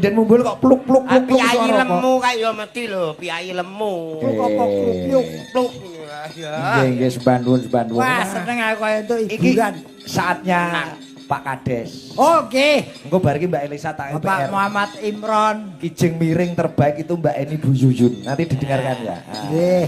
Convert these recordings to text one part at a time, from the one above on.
sinden mumbul kok pluk-pluk pluk. Piyayi lemu kae yo mesti lho, piyayi lemu. Pluk apa pluk pluk. Nggih sembandun. Wah, seneng aku kaya entuk hiburan. Saatnya Pak Kades. Oke. Engko bar iki Mbak Elisa tak Bapak Muhammad Imron. Kijing miring terbaik itu Mbak Eni Bu Yuyun. Nanti didengarkan ya. Nggih.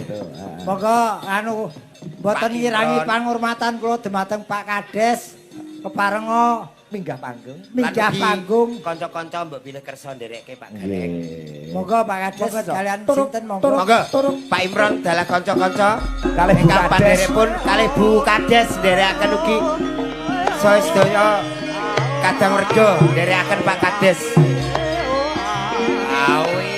Monggo anu mboten ngirangi panghormatan kula dumateng Pak Kades keparenga minggah panggung. Minggah panggung. Kanca-kanca mbok pilih kersa nderekke Pak Gareng. Monggo Pak Kades kalian sinten monggo. Monggo. Pak Imron dalah kanca-kanca kalih Bu ingkang panderepun kalih Bu Kades nderekaken ugi saya sedaya Kadang Rejo nderekaken Pak Kades. Awi.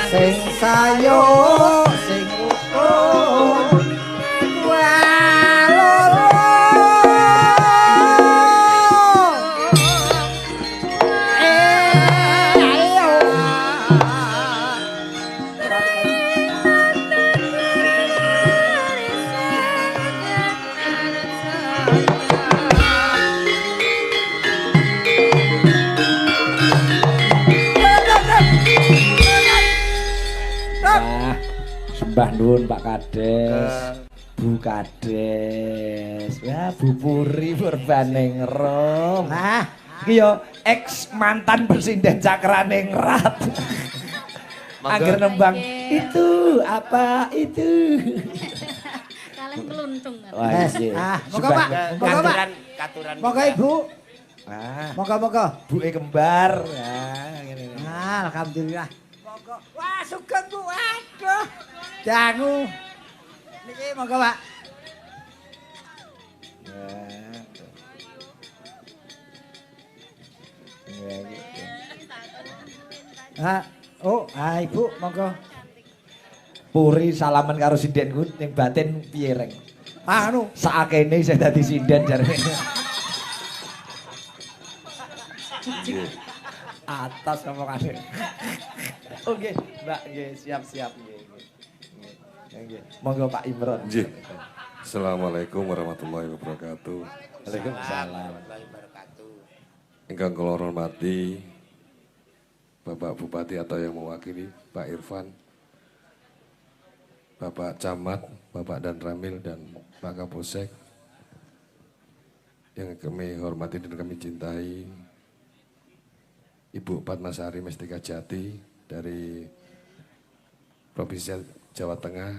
Sing sayo sing rukun waloro ayo Mbah Nun Pak Kades. Bu Kades. Ya Bu Puri Purbaning Rom. Hah, iki yo ex mantan presiden Cakraningrat. Angger nembang itu apa itu. Kalih meluntung. Wah, monggo Pak, monggo Pak. Katuran. Monggo Ibu. Monggo. Buke kembar. Nah, ngene. Alhamdulillah. Monggo. Wah, sugeng Bu. Aduh. Dangu. Niki monggo, Pak. Ibu monggo. Puri salaman karo sindenku ning batin piye reng? Anu, sakene saya dadi sinden jarene. Atas ngomongane. Oke, Mbak, nggih, siap-siap nggih. Nggih. Monggo Pak Imron. Nggih. Assalamualaikum warahmatullahi wabarakatuh. Waalaikumsalam. Ingkang kula hormati Bapak Bupati atau yang mewakili Pak Irfan, Bapak Camat, Bapak Dan Ramil dan Pak Kapolsek yang kami hormati dan kami cintai, Ibu Padmasari Mestika Jati dari Provinsi Jawa Tengah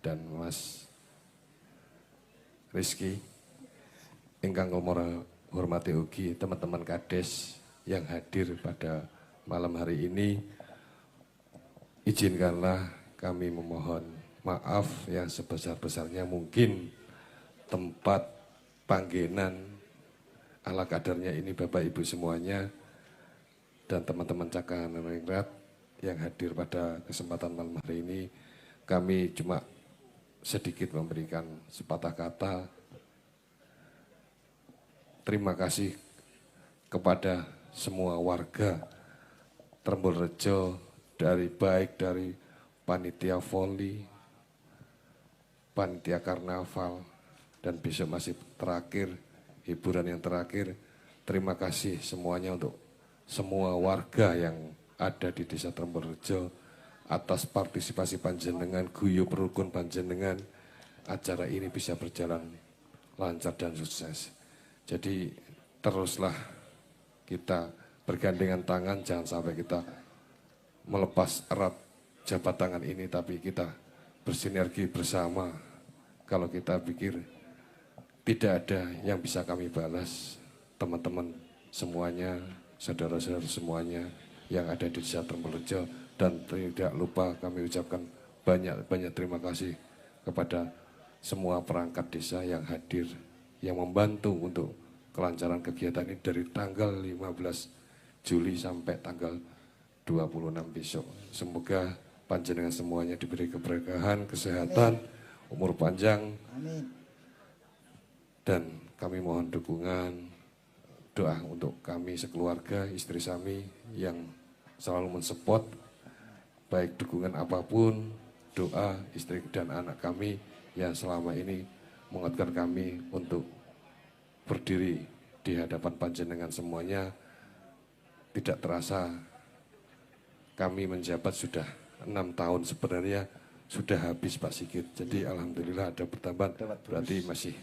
dan Mas Rizky, ingkang kula hormati ugi teman-teman Kades yang hadir pada malam hari ini. Izinkanlah kami memohon maaf yang sebesar-besarnya, mungkin tempat panggenan ala kadarnya ini Bapak Ibu semuanya dan teman-teman Cakraningrat yang hadir pada kesempatan malam hari ini. Kami cuma sedikit memberikan sepatah kata terima kasih kepada semua warga Trembolrejo, baik dari panitia voli, panitia karnaval, dan besok masih terakhir, hiburan yang terakhir. Terima kasih semuanya untuk semua warga yang ada di Desa Trembolrejo atas partisipasi panjenengan, guyub rukun panjenengan, acara ini bisa berjalan lancar dan sukses. Jadi teruslah kita bergandengan tangan, jangan sampai kita melepas erat jabat tangan ini, tapi kita bersinergi bersama. Kalau kita pikir tidak ada yang bisa kami balas, teman-teman semuanya, saudara-saudara semuanya yang ada di Desa Trembolrejo, dan tidak lupa kami ucapkan banyak terima kasih kepada semua perangkat desa yang hadir, yang membantu untuk kelancaran kegiatan ini dari tanggal 15 Juli sampai tanggal 26 besok. Semoga panjenengan semuanya diberi keberkahan, kesehatan, umur panjang. Amin. Dan kami mohon dukungan, doa untuk kami sekeluarga, istri kami yang selalu mensupport, baik dukungan apapun, doa istri dan anak kami yang selama ini menguatkan kami untuk berdiri di hadapan panjenengan semuanya. Tidak terasa kami menjabat sudah 6 tahun, sebenarnya sudah habis Pak Sigit. Jadi alhamdulillah ada pertambahan, berarti masih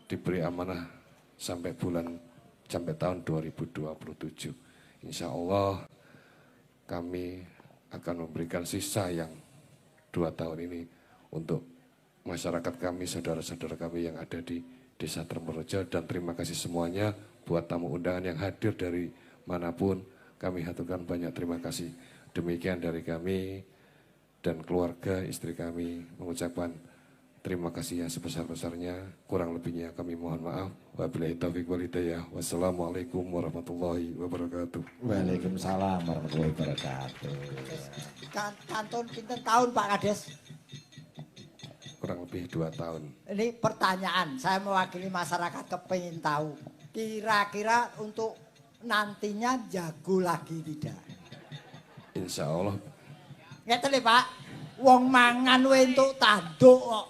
diberi amanah sampai tahun 2027. Insya Allah kami akan memberikan sisa yang 2 tahun ini untuk masyarakat kami, saudara-saudara kami yang ada di Desa Tremborejo. Dan terima kasih semuanya buat tamu undangan yang hadir dari manapun, kami haturkan banyak terima kasih. Demikian dari kami dan keluarga istri kami mengucapkan terima kasih yang sebesar-besarnya. Kurang lebihnya kami mohon maaf. Wabillahi taufiq wal hidayah. Wassalamualaikum warahmatullahi wabarakatuh. Waalaikumsalam warahmatullahi wabarakatuh. Kantun pinten tahun Pak Kades? Kurang lebih 2 tahun. Ini pertanyaan, saya mewakili masyarakat kepingin tahu. Kira-kira untuk nantinya jago lagi tidak? Insya Allah. Ngeten lho Pak, wong mangan wae entuk tanduk kok.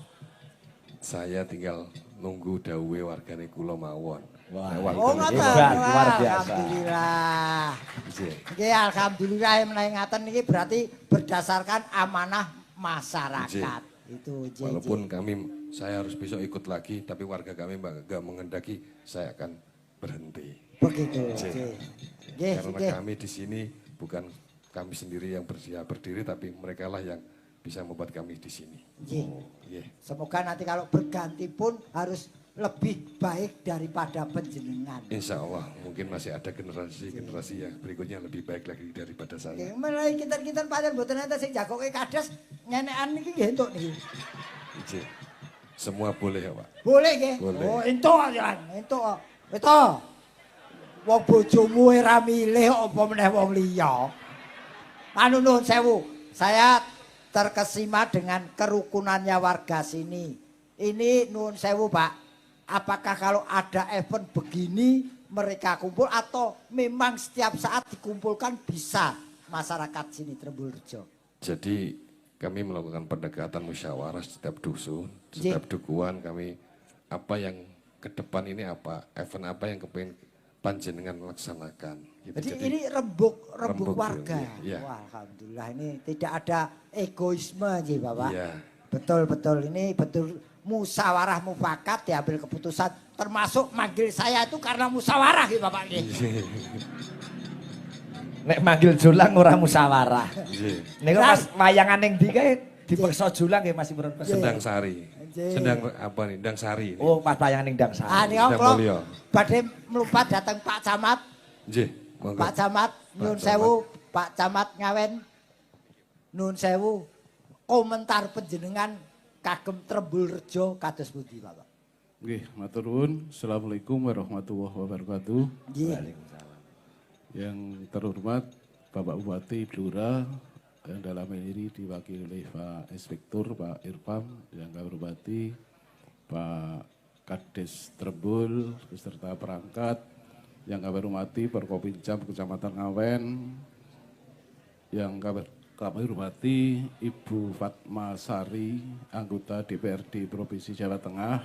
Saya tinggal nunggu dawuhe wargane kula mawon. Wah, Nek Oh wargane ngoten. Hebat, Wah, luar biasa. Alhamdulillah. Nggih. Nggih alhamdulillah menawi ngaten niki berarti berdasarkan amanah masyarakat. Itu JJ. Walaupun saya harus besok ikut lagi, tapi warga kami nggak menghendaki, saya akan berhenti. Begitu. Nggih. Nggih, Karena nggih. kami di sini bukan kami sendiri yang bersedia berdiri, tapi mereka lah yang bisa membuat kami di sini. Nggih. Nggih. Semoga nanti kalau berganti pun harus lebih baik daripada penjenengan. Insya Allah mungkin masih ada generasi-generasi yang berikutnya lebih baik lagi daripada saya. Nggih, menawi kinten-kinten pancen mboten enten sing jagoke kades nyenekan niki nggih entuk niki. Nggih. Semua boleh ya Pak. Boleh nggih? Boleh. Oh, entuk aja, entuk. Betul. Wong bojomu ora milih apa meneh wong liya. Anu nuwun sewu, saya terkesima dengan kerukunannya warga sini. Ini nuwun sewu Pak, apakah kalau ada event begini mereka kumpul atau memang setiap saat dikumpulkan bisa masyarakat sini Tremborejo? Jadi kami melakukan pendekatan musyawarah setiap dusun, setiap dukuhan kami apa yang ke depan ini apa, event apa yang kepingin panjenengan laksanakan. Gitu. Jadi ini rembuk rembuk, warga. iya. Wah, alhamdulillah ini tidak ada egoisme sih Bapak. Iya. Betul-betul ini betul musyawarah mufakat diambil keputusan termasuk manggil saya itu karena musyawarah gitu Bapak nggih. Nek manggil julang ora musyawarah. Nggih. Niku pas wayangan ning ndi kae dipeksa julang nggih Mas Imron. Sedang Sari. Nggih. Sedang apa nih? Dang Sari. Oh, pas wayangan ning Dang Ah Sari. niku Sedang kula mulia. badhe mlumpat datang Pak Camat. Nggih. Monggo. Pak Camat nyun Camat. sewu, Pak Camat Ngawen. Nun sewu. Komentar panjenengan kagem Tremborejo kados pundi Bapak? Nggih, matur nuwun. Assalamualaikum warahmatullahi wabarakatuh. Nggih. Yang terhormat Bapak Bupati Blora, yang dalam ini diwakili oleh Pak Inspektur Pak Irfam, yang kami hormati Pak Kades Trembul beserta perangkat, yang kami hormati Forkopincam Kecamatan Ngawen, yang kami hormati Ibu Fatma Sari, anggota DPRD Provinsi Jawa Tengah,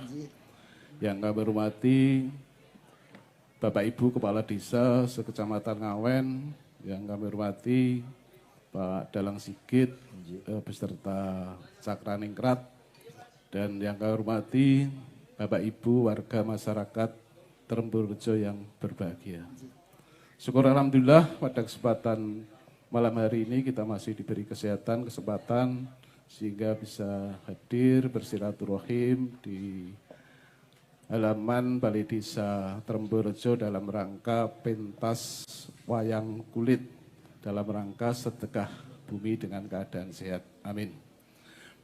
yang kami hormati Bapak Ibu Kepala Desa sekecamatan Ngawen, yang kami hormati Pak Dalang Sigit beserta Cakraningrat, dan yang kami hormati Bapak Ibu warga masyarakat Tremborejo yang berbahagia. Syukur alhamdulillah pada kesempatan malam hari ini kita masih diberi kesempatan sehingga bisa hadir bersilaturahim di halaman Balai Desa Tremborejo dalam rangka pentas wayang kulit dalam rangka sedekah bumi dengan keadaan sehat. Amin.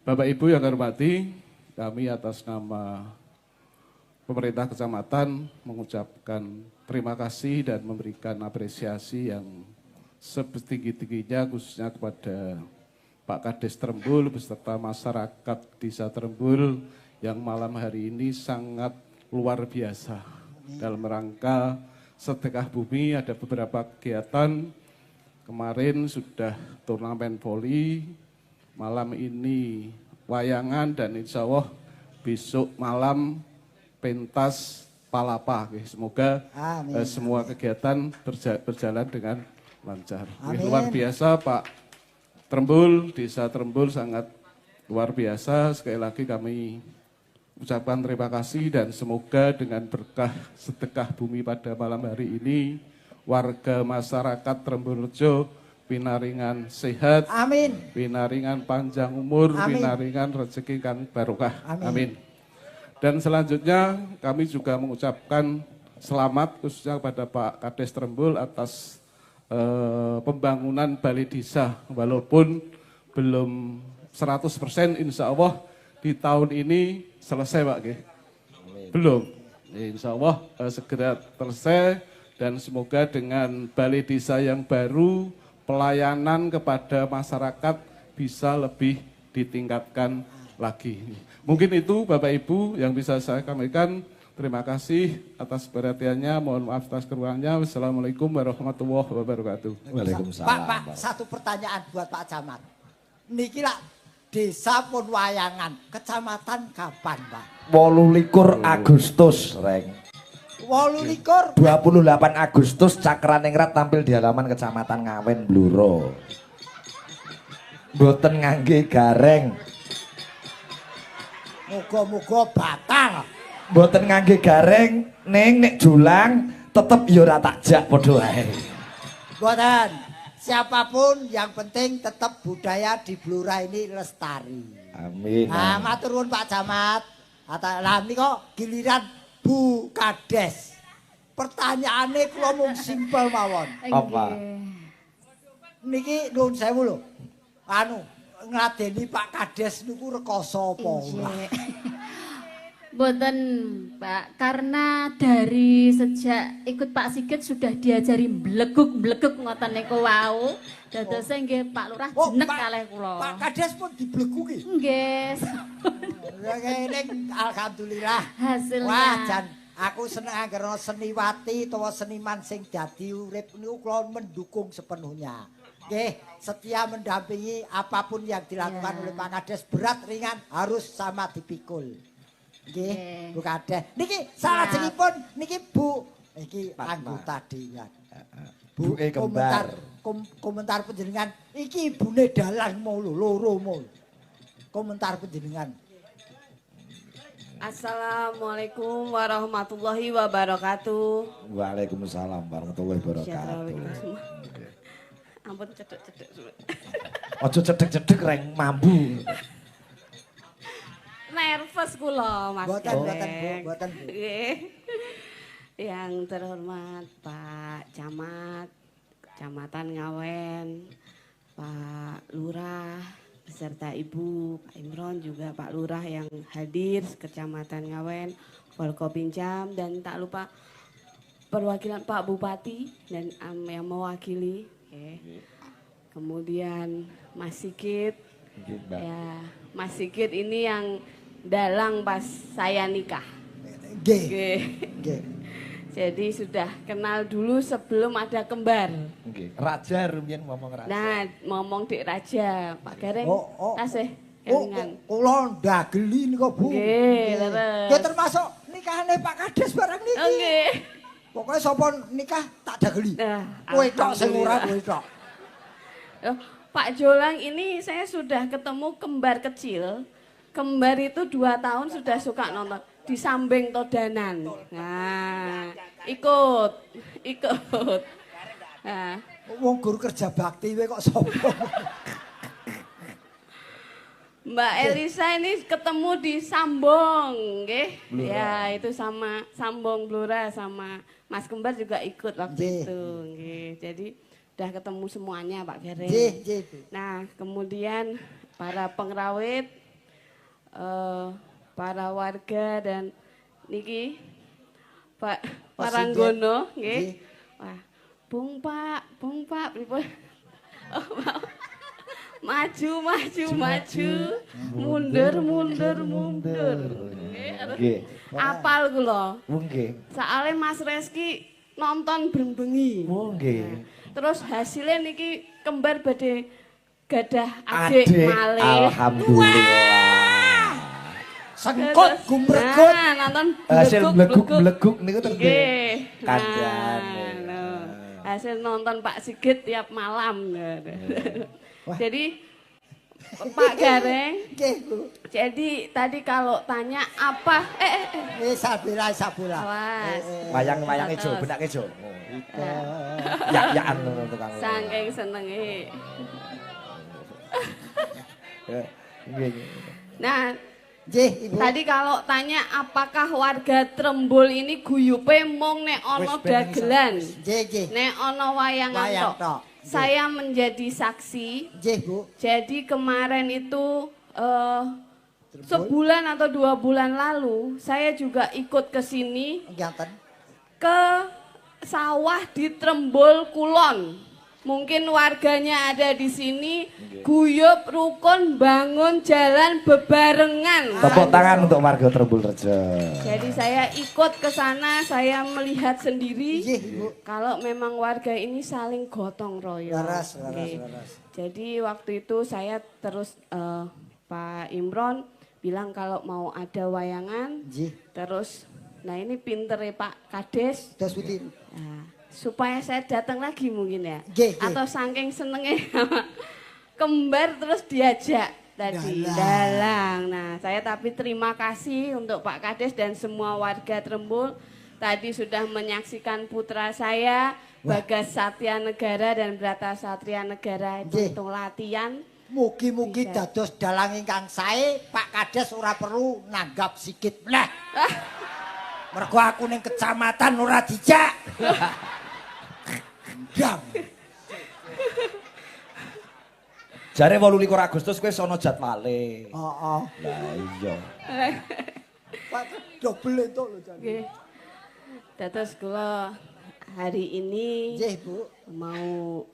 Bapak Ibu yang kami hormati, kami atas nama pemerintah kecamatan mengucapkan terima kasih dan memberikan apresiasi yang setinggi-tingginya khususnya kepada Pak Kades Trembul beserta masyarakat Desa Trembul yang malam hari ini sangat luar biasa. Dalam rangka sedekah bumi ada beberapa kegiatan. Kemarin sudah turnamen voli, malam ini wayangan dan insya Allah besok malam pentas palapa. Semoga semua kegiatan berjalan dengan lancar. Luar biasa Pak Trembul, Desa Trembul sangat luar biasa. Sekali lagi kami ucapkan terima kasih dan semoga dengan berkah sedekah bumi pada malam hari ini warga masyarakat Trembulrejo pinaringan sehat, Amin. Pinaringan panjang umur, Amin. Pinaringan rezeki kan barokah. Amin. Amin. Dan selanjutnya kami juga mengucapkan selamat khususnya kepada Pak Kades Trembul atas pembangunan balai desa, walaupun belum 100% insya Allah di tahun ini selesai Pak. Belum, insya Allah segera selesai dan semoga dengan balai desa yang baru pelayanan kepada masyarakat bisa lebih ditingkatkan lagi. Mungkin itu Bapak Ibu yang bisa saya sampaikan. Terima kasih atas perhatiannya, mohon maaf atas kekurangannya. Wassalamualaikum warahmatullahi wabarakatuh. Waalaikumsalam. Pak, satu pertanyaan buat Pak Camat. Niki lah Desa pun Wayangan, kecamatan kapan Pak? 28 Agustus, Reng. 28 28 Agustus Cakraningrat tampil di halaman Kecamatan Ngawen Bluro. Mboten ngangge gareng. Muga-muga batal. Mboten ngangge gareng, nek julang tetep ya ora takjak padha wae. Mboten. Siapapun yang penting tetap budaya di Blora ini lestari. Amin. Nah, matur nuwun Pak Camat. Lah nika giliran Bu Kades. Pertanyaannya kula mung simpel mawon. Apa? Niki nuwun sewu lho. Anu, ngladeni Pak Kades niku rekoso apa ora? Boten Pak, karena dari sejak ikut Pak Sigit sudah diajari bleguk-bleguk ngoten niku wau. Dadose nggih Pak Lurah jenek kalih kula. Pak Kades pun dibleguki. Nggih. Ngene alhamdulillah. Hasilnya. Wah, jan aku seneng anggere seniwati utawa seniman sing dadi urip niku kula mendukung sepenuhnya. Nggih, setia mendampingi apapun yang dilakukan oleh Pak Kades, berat ringan harus sama dipikul. Nggih, Bu Kades. Niki salajengipun niki Bu iki anggota dewan. Bu komentar panjenengan iki ibune dalan mau loro mau. Komentar panjenengan. Assalamualaikum warahmatullahi wabarakatuh. Waalaikumsalam warahmatullahi wabarakatuh. Ampun cedek-cedek. Ojo cedek-cedek Reng mambu. Nervous kula Mas. Mboten Bu. Yang terhormat Pak Camat, Kecamatan Ngawen, Pak Lurah, beserta Ibu, Pak Imron juga Pak Lurah yang hadir Kecamatan Ngawen, Forkopimda dan tak lupa perwakilan Pak Bupati dan yang mewakili. Kemudian Mas Sigit, ya Mas Sigit ini yang dalang pas saya nikah. Jadi sudah kenal dulu sebelum ada kembar. Raja rumiyin ngomong raja. Nah, ngomong Dik Raja, Pak Gareng. Tasih kelingan. Kula ndageli nika Bu. Nggih, leres. Ya termasuk nikahane Pak Kades bareng niki. Nggih. Pokoknya sapa nikah tak dageli. Nah, kowe tok sing ora kowe tok. Pak Jolang ini saya sudah ketemu kembar kecil. Kembar itu 2 tahun sudah suka nonton di Sambeng Todanan. Nah, ikut. Nah, wong guru kerja bakti kowe kok sapa? Mbak Elisa ini ketemu di Sambong, nggih. Ya, itu sama Sambong Blora sama Mas Kembar juga ikut waktu itu, nggih. Jadi udah ketemu semuanya Pak Gareng. Nah, kemudian para pengrawit, para warga dan niki Pak Paranggono, nggih. Wah, Bung Pak, pripun? Oh, Maju, maju, maju. Mundur, mundur, mundur. Nggih. Apal kula. Nggih. Soale Mas Reski nonton bengi. Nggih. Terus hasilnya niki kembar badhe gadah adik malih. Alhamdulillah. Sengkut gumregut. Nah, nonton Hasil bleguk-bleguk. bleguk niku ten nggih. Nggih. Kandhane. Nah, hasil nonton Pak Sigit tiap malam. Jadi Pak Gareng, Nggih, Bu. jadi tadi kalau tanya apa Sabila. awas. Wayang-wayange Jo, benake Jo. Ya-yaan ngono tukang. Saking senenge. Nggih. Nah, Nggih, Ibu. tadi kalau tanya apakah warga Trembul ini guyupe mung nek ana dagelan, Nggih. nek ana wayangan Wayang tok. tok. Saya menjadi saksi. Nggih, Bu. Jadi kemarin itu sebulan atau 2 bulan lalu saya juga ikut ke sini Ngeten. ke sawah di Trembul Kulon. Mungkin warganya ada di sini, guyup rukun bangun jalan bebarengan. Tepuk tangan untuk warga Trembul Rejo. Jadi saya ikut ke sana, saya melihat sendiri Nggih, Ibu. kalau memang warga ini saling gotong royong. Laras. Oke. Jadi waktu itu saya terus Pak Imron bilang kalau mau ada wayangan, Nggih. terus nah ini pinter ya Pak Kades. Terus Budi. Nah, supaya saya datang lagi mungkin ya. Nggih, nggih. Atau saking senengnya kembar terus diajak tadi dalang. Nah, saya tapi terima kasih untuk Pak Kades dan semua warga Trembul. Tadi sudah menyaksikan putra saya Bagas Satya Negara dan Brata Satria Negara Nggih. itu latihan. Mugi-mugi dados dalang ingkang sae, Pak Kades ora perlu nanggap sikit meneh. Mergo aku ning kecamatan ora dijak. Jam. Jare 28 Agustus kowe sono jadwale. Heeh. Lah iya. Pak double entuk lho jan. Nggih. Dados kula hari ini Nggih, Bu. mau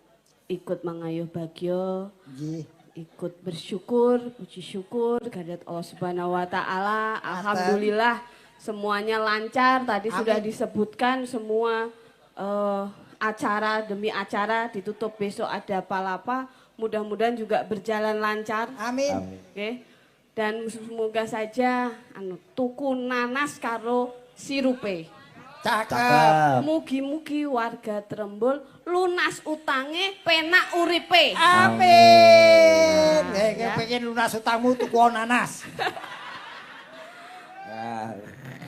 ikut mengayuh bagyo, Nggih. ikut bersyukur, puji syukur kehadirat Allah Subhanahu wa taala. Alhamdulillah semuanya lancar. Tadi sudah disebutkan semua acara demi acara ditutup, besok ada palapa. Mudah-mudahan juga berjalan lancar. Amin. Oke. Dan semoga saja tuku nanas karo sirupe. Cakep. Mugi-mugi warga Trembul lunas utange, penak uripe. Amin. Pengen lunas utangmu tuku nanas.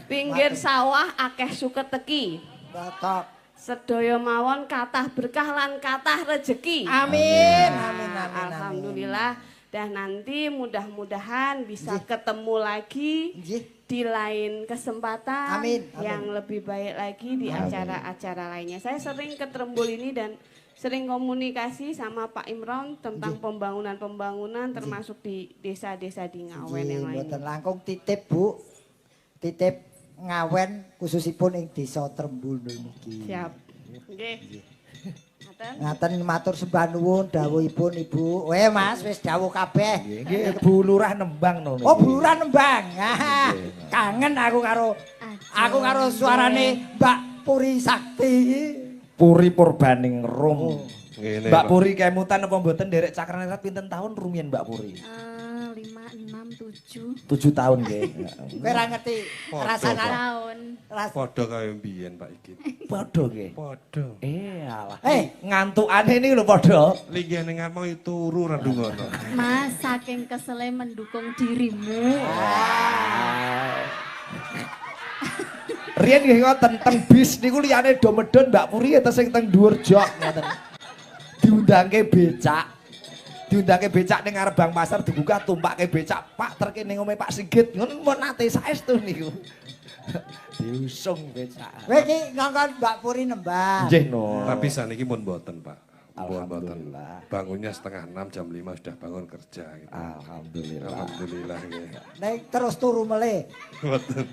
Pinggir sawah akeh suket teki. Batok. Sedaya mawon kathah berkah lan kathah rejeki. Amin. Alhamdulillah. Dan nanti mudah-mudahan bisa ketemu lagi Nggih. di lain kesempatan Amin. yang lebih baik lagi di acara-acara lainnya. Saya sering ke Trembul ini dan sering komunikasi sama Pak Imron tentang pembangunan-pembangunan termasuk di desa-desa di Ngawen yang lainnya. Mboten langkung titip, Bu. Titip Ngawen khususipun ing desa Trembul niki. Siap. Nggih. Ngaten matur sembah nuwun dawuhipun Ibu. Mas wis dawuh kabeh. Nggih, Bu Lurah nembang nono. Oh, Bu Lurah nembang. Kangen aku karo suarane Mbak Puri Sakti. Puri Purbaning Rum. Ngene, Mbak Pak. Puri kemutan apa mboten derek Cakranerat pinten tahun rumiyin Mbak Puri? 5, 6, 7 7 tahun nggih. Kowe ora ngerti rasane tahun. Padha kaya mbiyen Pak iki. Padha nggih. Padha. Alah. ngantukane Ngantukane niku lho padha. Linggih ning ngamo turu ra ndungono. Mas saking kesele mendukung dirimu. Riyen nggih ngoten teng bis niku liyane do medhon Mbak Puri eta sing teng dhuwur jok ngoten. Diundangke becak. Diundangke becak ning ngarep Bang Pasar dibuka tumpake becak, Pak terke ning omahe Pak Sigit. Ngono mun nate saestu niku. Diusung becak. Kowe iki ngongkon Mbak Puri nembang. Nggih no. Tapi saniki mun mboten, Pak. Mun mboten. Alhamdulillah. Bangunnya setengah 6 jam 5 sudah bangun kerja gitu. Alhamdulillah. Alhamdulillah nggih. Nek terus turu meleh. Mboten.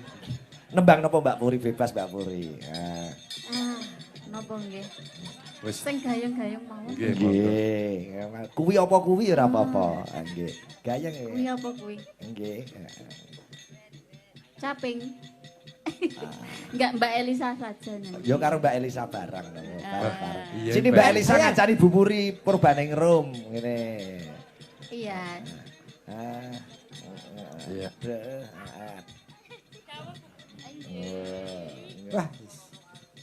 Nembang napa Mbak Puri bebas Mbak Puri. Napa Napa nggih? Wis Sing gayeng-gayeng mawon. nggih monggo. Nggih. Kuwi apa kuwi ora apa-apa. Nggih. Gayeng ya. Kuwi apa kuwi? Nggih. Caping. Enggak Mbak Elisa saja nyanyi. Yo karo Mbak Elisa bareng. Bareng. Iya, Sini Mbak Elisa ngancani Bu Muri Purbaning Rum ngene. Iya. Iya. Wah,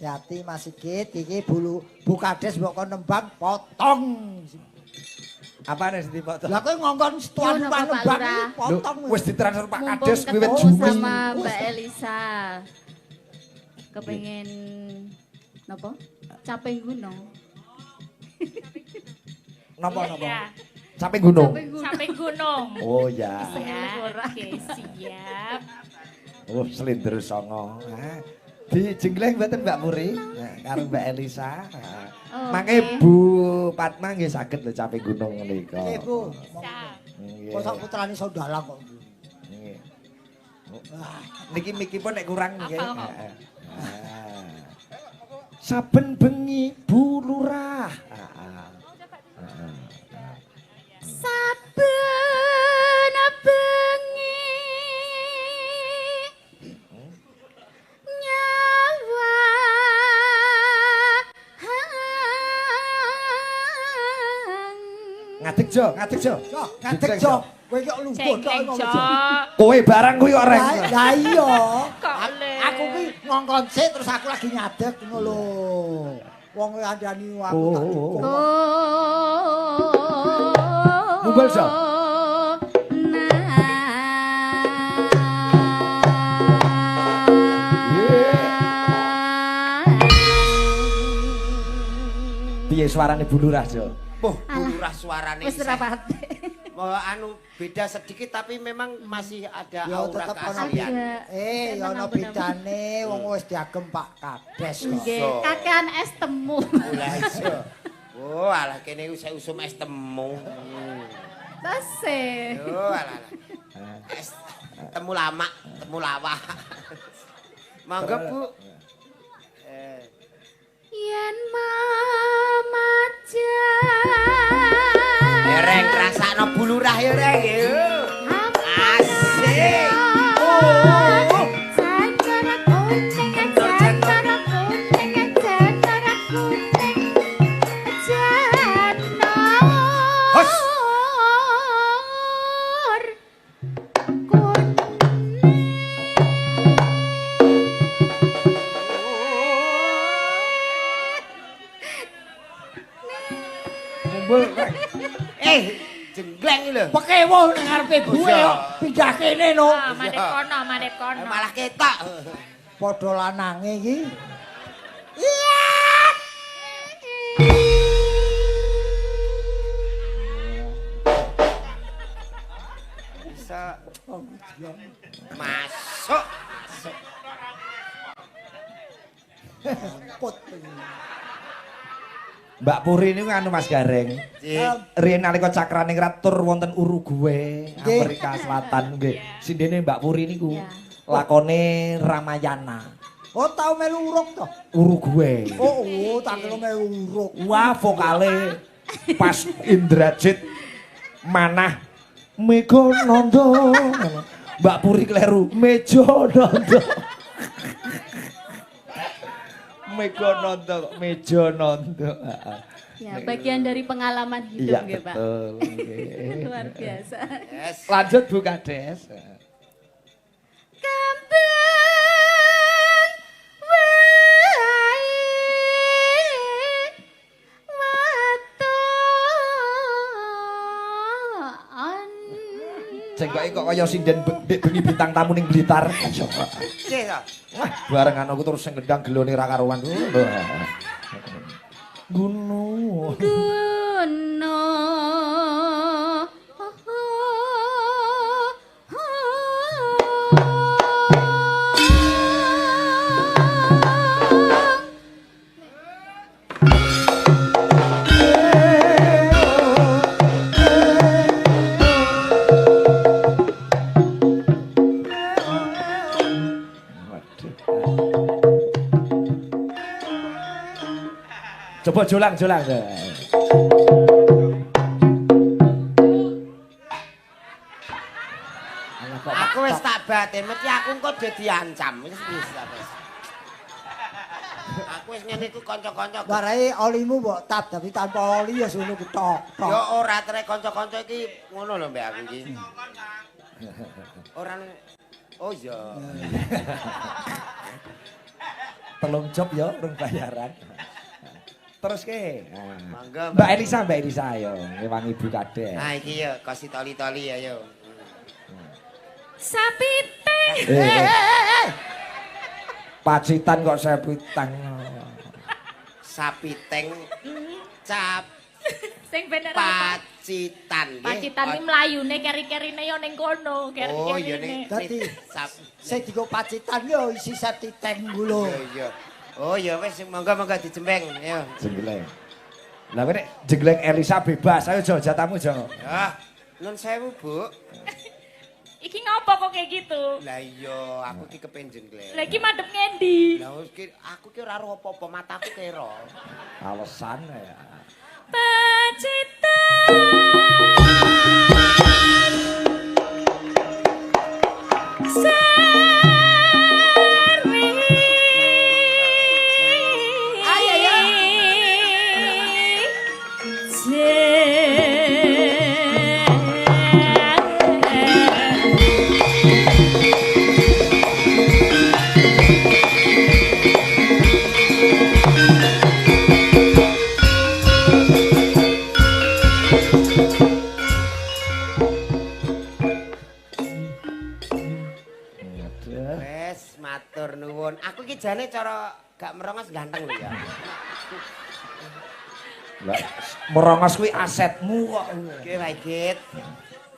hati Mas Sigit iki Bu Kades mbok kon nembang potong. Apa nih sing potong? Lah kowe ngongkon setuan Yo, napa, Pak nembang Lurah? iki potong. Wis ditransfer Pak Mumpung Kades kuwi wit ketemu Jumis. sama Mbak Elisa. Kepengen napa? Caping gunung. Napa Iya. napa? Caping gunung. Sampai gunung. Oh ya. Ya, oke, siap. Oh, slender songo. Dijenggleng mboten Mbak Muri karo Mbak Elisa. Oh, Mangke oke. Bu Padma nggih saged lho caping gunung menika. Nggih, Bu. Nggih. Kok sak putrane saudara kok. Nggih. Niki mikipun nek kurang nggih. Apa, Heeh. Saben bengi Bu Lurah. Saben bengi nyawa Ngadeg Jo, ngadeg Jo. Yo, ngadeg Jo. Kowe kok lumpur tok Cengkeng ngomong. Cok. Kowe barang kuwi kok reng. Lah iya. Kok le. Aku ki ngongkon sik terus aku lagi ngadeg ngono lho. Wong ngandani aku tak cukup. Munggul, Jo. Piye suarane Bu Lurah Jo? Boh, lurah suarane. Wis ora pate. Anu beda sedikit tapi memang masih ada Ya aura tetep ono keaslian. ya ono bedane wong wis diagem Pak Kades kok. Nggih, kakean es temu. Lah iso. Oh, alah kene saya usum es temu. Tase. Oh, alah. Es temu lama, temu lawa. Monggo, Bu. Yen mamaja. Reng rasakno Bu Lurah ya, Reng. Asik. Oh. Jantara kuning, jantara kuning, jantara kuning, janor. Hus. Mumbul reng. Jenggleng iki lho. Pekewo nang ngarepe buwe kok pindah kene no. Ah, madep kono, madep kono. Malah ketok. Padha lanange iki. Bisa masuk. Put. Mbak Puri ini anu Mas Gareng. Riyen nalika cakrane ratur wonten Uruguay, Nggih. Amerika Selatan nggih. Sindene Mbak Puri niku Iya. lakone Ramayana. Oh tau melu uruk to. Uruguay. Oh tak kira melu uruk. Wah vokale pas Indrajit manah Mega Nanda. Mbak Puri kleru Meja Nanda. Mega Nanda kok Meja Nanda. Ya, bagian dari pengalaman hidup Iya nggih, Pak. betul. nggih. Luar biasa. Yes. Lanjut Bu Kades. Kembang wae waton. Jengkoke kok kaya sinden bengi bintang tamu ning Blitar. Nggih to. Wah, barengan aku terus sing gendang gelone ra karuan. Gunung. Coba jolang. Aku wis tak batin, mesti aku engko dadi ancam. Wis bisa wis. Aku wis ngene iku kanca-kanca. Warai olimu mbok tap tapi tanpa oli ya ngono ketok. Ya ora trek kanca-kanca iki ngono lho mbek aku iki. Ora oh iya. Telung job ya, rong bayaran. Terus ke. Mangga. Mbak Elisa ayo, ngewangi Ibu Kades. Nah iki ya kasih toli-toli ya yo. Sapi teh. Pacitan kok sepitang. Sapi teng cap Sing bener apa? pacitan nggih. Pacitan iki mlayune keri-kerine yo ning kono, Oh iya keri-kerine. ning Dadi sap. sing digo pacitan yo isi septic tank gulo. Iya. Oh ya wis monggo dijembeng yo. Jenggleng. Lah nek jenggleng Elisa bebas, ayo Jo jatamu Jo. Ya, nun sewu, Bu. Iki ngopo kok kayak gitu? Lah iya, aku ki kepenjen glek. Lah iki madhep ngendi? Lah wis ki aku ki ora ro apa-apa, mataku kero. Alasan ya. Wes, matur nuwun. Aku ki jane cara gak merongos ganteng lho ya. Lah merongos kuwi asetmu kok. Oke, Waigit.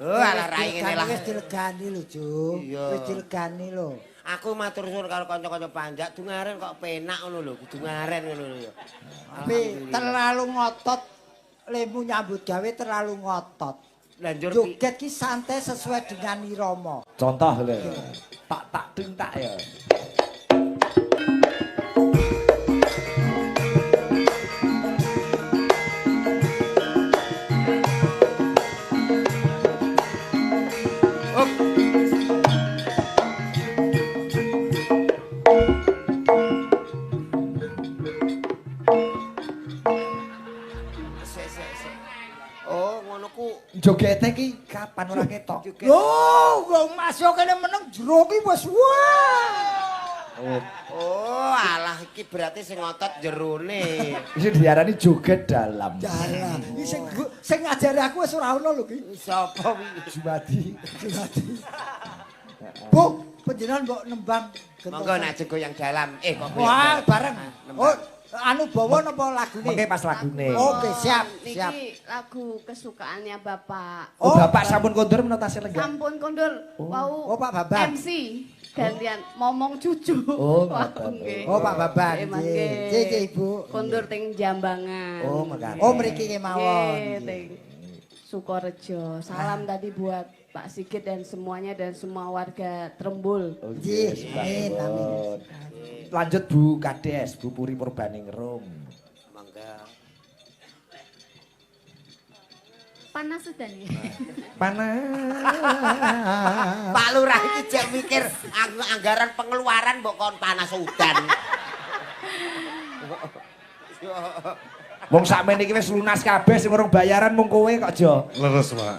Oh, ala rai ngene lah. Wis dilegani lho, Jo. Iya. Wis dilegani lho. Aku matur suwun karo kanca-kanca panjak, dungaren kok penak ngono lho, dungaren ngono lho ya. Tapi terlalu ngotot lemu nyambut gawe terlalu ngotot. Lah njur Joget ki santai sesuai dengan irama. Contoh lho. Tak ding tak ya. Oh, ngono ku Jogete ki kapan ora ketok? joget. Loh, wong masuk kene meneng jero ki wis wah. Oh, alah iki berarti sing ngotot jerone. Iki diarani joget dalam. Dalah, iki sing ngajari aku wis ora ono lho ki. Sapa wi? Jumadi. Bu, panjenengan mbok nembang Monggo nak jego yang dalam. Kok Wah, bareng. Nembang. Oh, anu bawa napa lagune? Mengke pas lagune. Oke, siap, siap. Niki lagu kesukaannya Bapak. Oh, Bapak sampun kondur menotasi lenggah. Sampun kondur Oh, wau Pak Bambang. MC gantian momong cucu. Oh, Wah, ngoten. nggih. Oh, Pak Bambang. Nggih, Mas, Nggih, nggih. nggih, Ibu. Kondur teng Jambangan. Oh, makane. Oh, mriki Nggih, kemawon. teng Sukorejo. Salam tadi buat Pak Sigit dan semuanya dan semua warga Trembul. Oh, Nggih, yes, amin, bangun. Lanjut Bu Kades, Bu Puri Purbaningrum. Mangga. Panas sudah nih. Panas. Pak Lurah iki jek mikir anggaran pengeluaran mbok kon panas udan. Wong sakmene iki wis lunas kabeh sing urung bayaran mung kowe kok, Jo. Leres, Pak.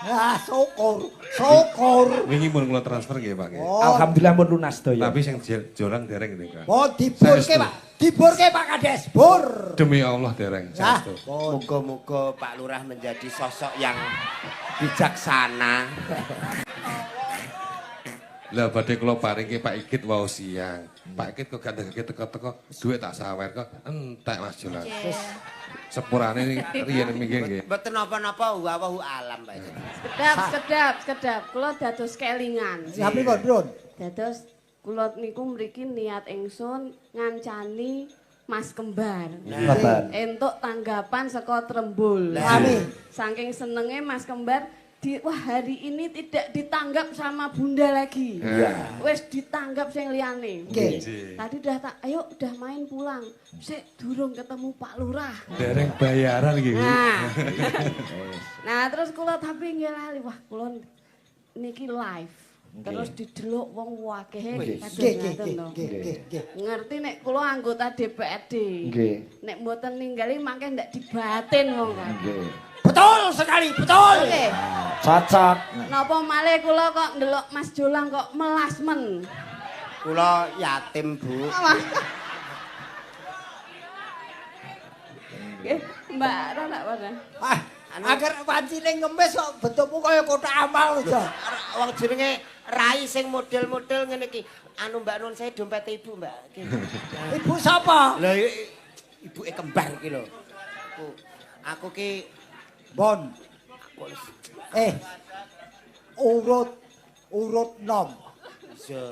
Wah, syukur. Syukur. Wingi mun kula transfer nggih, Pak. nggih. Oh, Alhamdulillah pun lunas to ya. Tapi sing jolang dereng niku. oh diburke, Saestu. Pak. Diburke Pak Kades. Bur. Demi Allah dereng. Ah, Saestu. Muga-muga Pak Lurah menjadi sosok yang bijaksana. Lah badhe kula paringke Pak Igit wau siang. Pak Igit kok gandeng-gandeng teko-teko duit tak sawer kok entek Mas Jolang. Sepurane riyen mikir nggih. Mboten napa-napa wawahu alam, Pak. Sekedap. Kula dados kelingan. Siapa kok, Drun? Dados kula niku mriki niat ingsun ngancani Mas Kembar. Kabar. Entuk tanggapan saka Trembul. Amin. Saking senenge Mas Kembar wah hari ini tidak ditanggap sama bunda lagi. Iya. Wes ditanggap sing liyane. Nggih. Tadi ayo udah main pulang. Sik durung ketemu Pak Lurah. Dereng bayaran gitu. Nah, terus kula tapi nggih lali, wah kula niki live. Terus didelok wong akeh kados ngaten to. Ngerti nek kula anggota DPRD. Nggih. Nek mboten ninggali mangke ndak dibatin wong kan. Nggih. Betul sekali, betul. Oke. Cocok. Napa malih kula kok ndelok Mas Jolang kok melasmen. Kula yatim, Bu. Nggih, Mbak Rana mana? Agar pancine ngemis kok bentukmu kaya kotak amal aja. Wong jenenge Rai sing model-model ngene iki. Anu Mbak Nun saya dompet ibu, Mbak. Ibu sapa? Lah ibuke kembar iki lho. Aku ki Bon. Urut nom. Iya.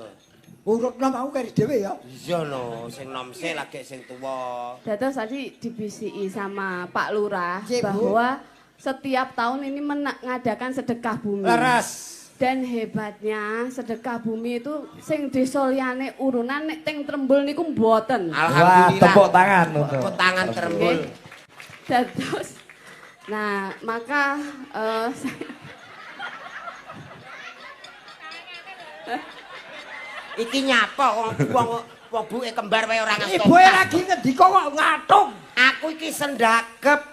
Urut nom aku kari dhewe ya. Iya no, sing nom sik lagi sing tuwa. Dados tadi dibisiki sama Pak Lurah Cik, Bu. bahwa setiap tahun ini mengadakan sedekah bumi. Leres. Dan hebatnya sedekah bumi itu sing desa liyane urunan nek teng Trembul niku mboten. Wah, Alhamdulillah. tepuk tangan untuk. Tepuk tangan Trembul. Dados nah, maka Iki nyapa wong buke kembar wae ora ngasih. Ibuke lagi ngendika kok ngatung. Aku iki sendakep.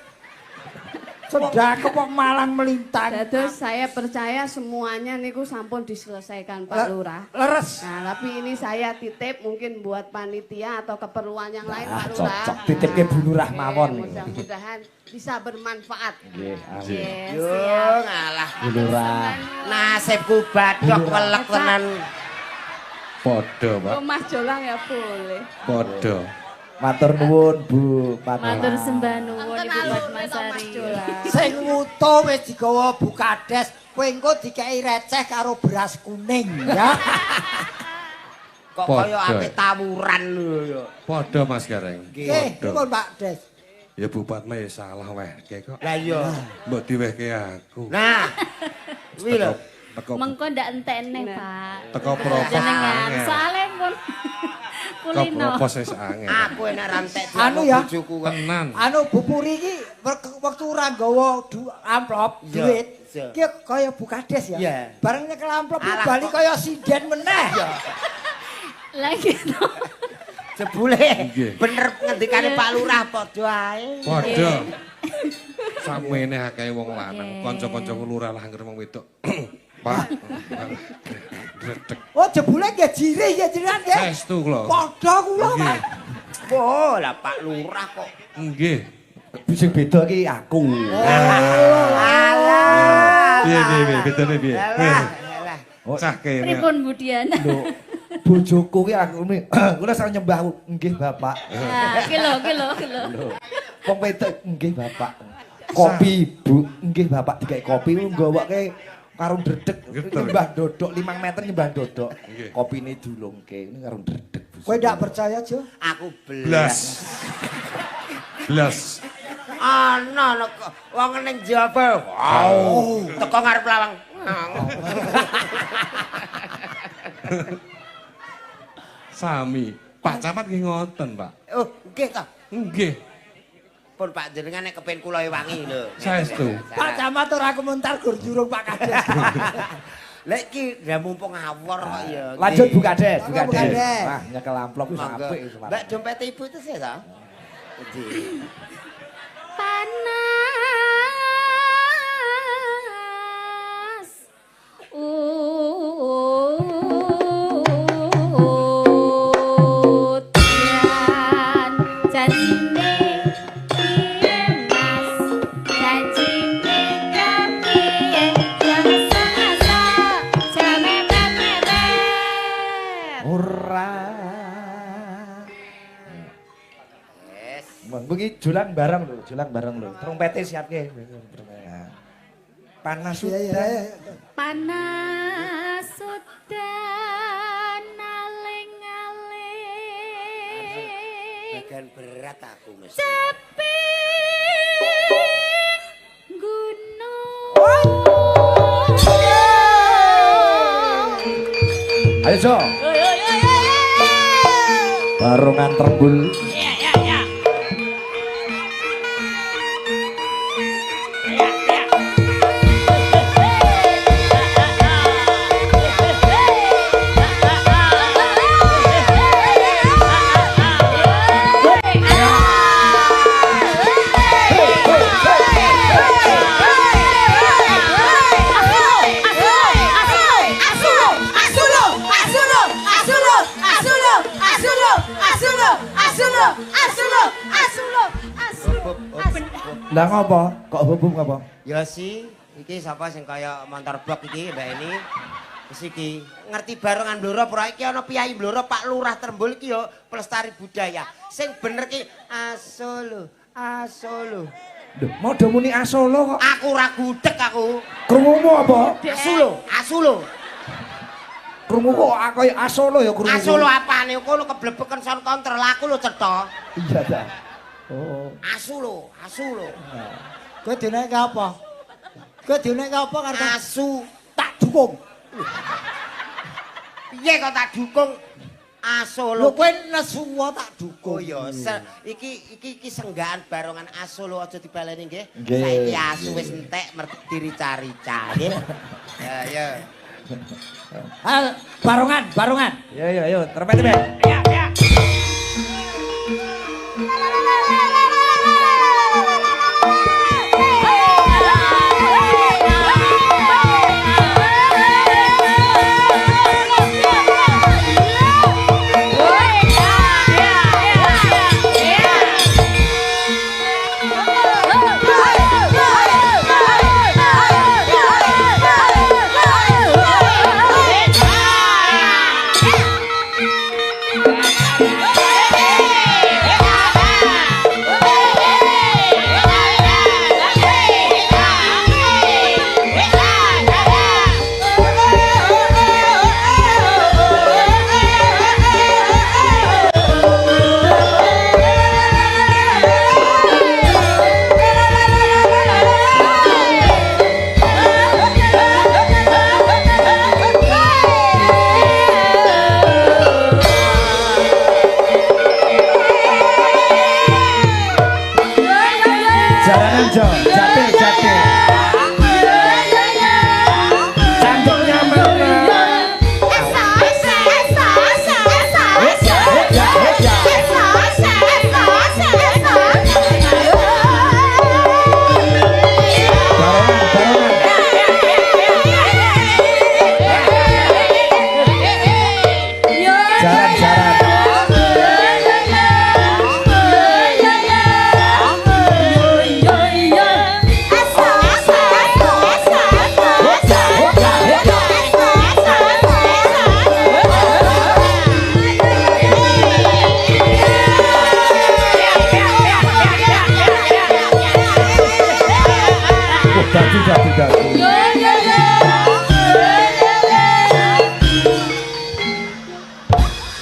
Sedekah kok malang melintang. dados saya percaya semuanya niku sampun diselesaikan Pak Lurah. Leres. Nah, tapi ini saya titip mungkin buat panitia atau keperluan yang lain Pak Lurah. Cocok titipke Bu Lurah mawon. Mudah-mudahan bisa bermanfaat. Nggih, amin. Yes, Yo siap. ngalah. Bu Lurah. Nasibku bathok welek tenan. Podo, Pak. Oh, Mas Jolang ya boleh. Podo. Matur nuwun Bu Matur Patwa. sembah nuwun Ibu Alun Padmasari. Sing wuto wis digawa Bu Kades, kowe engko dikeki receh karo beras kuning ya. Kok Podo. kaya apik tawuran lho ya. Podo Mas Gareng. Nggih, Podo. pun Pak Des. Ya Bu Patma ya salah wehke kok. Lah iya. Mbok diwehke aku. Nah. Kuwi lho. Teko Mengko ndak entene, Pak. teko propos Jenengan angel. soalnya pun Teko kulino. propos wis angel. Aku enak rantek Anu ya. bojoku kok. Tenan. Anu Bu Puri iki waktu ora nggawa amplop Iya, duit. iya. Ki kaya Bu Kades ya. Iya. Bareng nyekel amplop Alah, bali kok. kaya sinden meneh. Lah gitu. Jebule Nggih. bener ngendikane Pak Lurah padha ae. Podo. Samene akeh wong Nggih. lanang, kanca-kanca lurah lah anggere wong wedok. Pak. Redek. Oh jebule nggih jirih ya jenengan nggih. Saestu kula. Padha kula Nggih. Pak. Oh, lah Pak Lurah kok. Nggih. Sing beda iki aku. Alah. Piye bedane piye? Alah, alah. Cah kene. Pripun Bu Dian? Lho, bojoku ki aku ini, kula sang nyembah nggih Bapak. Nah, ki lho. Wong wedok nggih Bapak. Kopi Bu, nggih Bapak dikek kopi nggawake karung dredeg Geter. nyembah dodok 5 meter nyembah dodok. Nggih. Kopine diulungke ini karung dredeg. Bu. Kowe ndak percaya, Jo? Aku Blas. Blas. Ana wong ning jaba. Wow. Teko ngarep lawang. Sami. Pak Camat nggih ngoten, Pak. Oh, nggih ta. Nggih. Pun Pak jenengan nek kepen kula wangi lho. Saestu. Pak Camat ora komentar gur jurung Pak Kades. Lek iki ya mumpung ngawur kok ya. Lanjut Bu Kades, Bu Monggo, Bu Kades. Kades. Wah, nyekel amplop wis Monggo. apik wis. Pak. Mbak dompet ibu itu sih ta? Endi? Panas. Udan janjine dimas janjine kepiye yang semasa jame mepet. Ora. Yes. Monggo iki julang bareng lho, Trompete siapke. Panas Iya, iya, udan. iya. Panas udan aling-aling Bagian berat aku mesti. ceping gunung Ayo Jo. Barongan Trembul. Ya, ya, ya. Lah ngopo? Kok hubung ngopo? Ya sih, iki sapa sing kaya montor blok iki Mbak ini. Wis iki ngerti barongan Blora ora iki ana piyai Blora Pak Lurah Trembul iki yo pelestari budaya. Sing bener ki Asolo, Asolo. Lho, modho muni Asolo kok. Aku ora gudeg aku. Krungumu apa? Asulo, Asulo. Krungu kok kaya Asolo ya krungu. Asulo apane kono keblebeken son kontrol aku lho cetha. Iya ta. Oh. Asulo, Asulo. Kowe dinekke apa? Kowe dinekke apa karo Asu. tak dukung. Piye kok tak dukung? Asolo. Lho kowe nesu tak dukung. Oh iya, iki senggahan barongan Asolo aja dibaleni nggih. Nggih. Saiki asu wis entek diri cari-cari nggih. Ya ya. Barongan. Yo, terpet. Ya, ya.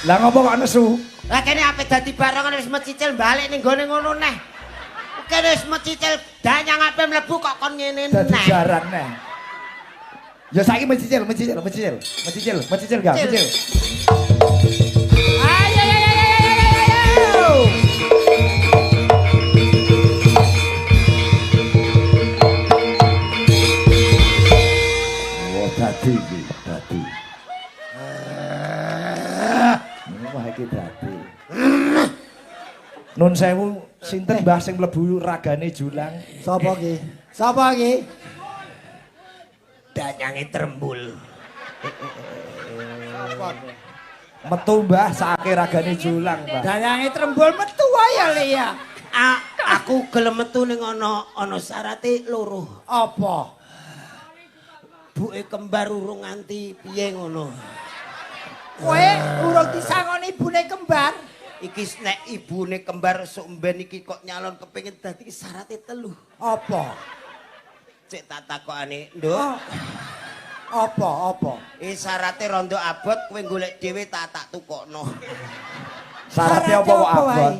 Lah ngopo kok nesu? Lah kene ape dadi barongan wis mecicil balik ning gone ngono neh. Kene wis mecicil danyang ape mlebu kok kon ngene neh. Dadi jaran neh. Ya saiki mecicil gak? Mecicil. Ayo. Oh, dadi. Wah iki dadi. Nun sewu sinten Mbah sing mlebu ragane Julang? Sapa ki? Danyange Trembul. Metu Mbah sake ragane Julang, Mbah. Dayange Trembul metu wae le ya. Aku gelem metu ning ana syarate loro. Apa? Buke kembar urung nganti piye ngono. Kowe urung disangoni ibune kembar. Iki nek ibune kembar sok mben iki kok nyalon kepengin dadi syarate telu. Apa? Cek tak takokane, Nduk. Apa? Syarate rondo abot kowe golek dhewe tak tukokno. Syaratnya apa kok abot?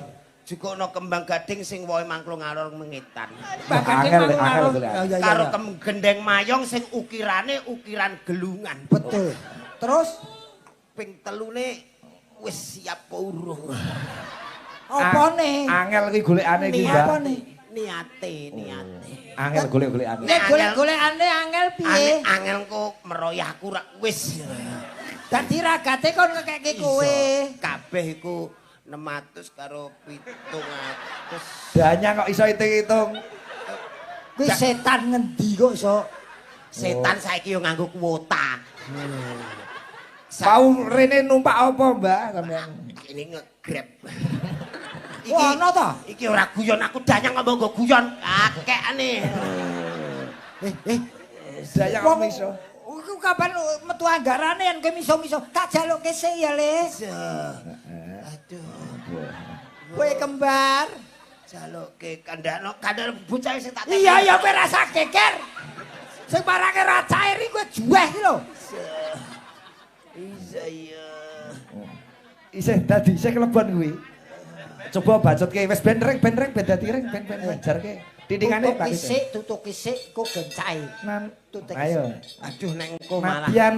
Jukukno kembang gading sing wohe mangklung alor mengitan. Angel. Karo gendeng mayong sing ukirane ukiran gelungan. Betul. Terus ping 3ne wis siap apa urung? Opone? Angel iki golekane iki, Mbak. Opone? Niate. Angel golek-golekane. Nek golek-golekane angel piye? Angel kok meroyah aku ra wis. Dadi ragate kon ngekeki kowe. Kabeh iku 600 karo 700. Danyang kok iso hitung-hitung. Kuwi setan ngendi kok iso? Setan saiki yo nganggo kuota. Mau rene numpak apa, Mbak, sampean? Ini nge-grab. Wah, ana ta? Iki ora guyon, aku danyang ngomong nggo guyon. Akekane. Danyang kok iso. Iku kapan metu anggarane yen kowe miso-miso. Tak jalukke sik ya, Les. Aduh. Kowe kembar. Jalukke kandhano bocah sing tak Iya ya kowe rasa geger. Sing parake ra cair iki kowe juweh iki lho. iya. Isih dadi isih kelebon kuwi. Coba bacotke wis ben reng ben dadi reng ben ajarke. Titikane tutuk isik kok gencai. Ayo. Aduh nek engko malah. Matian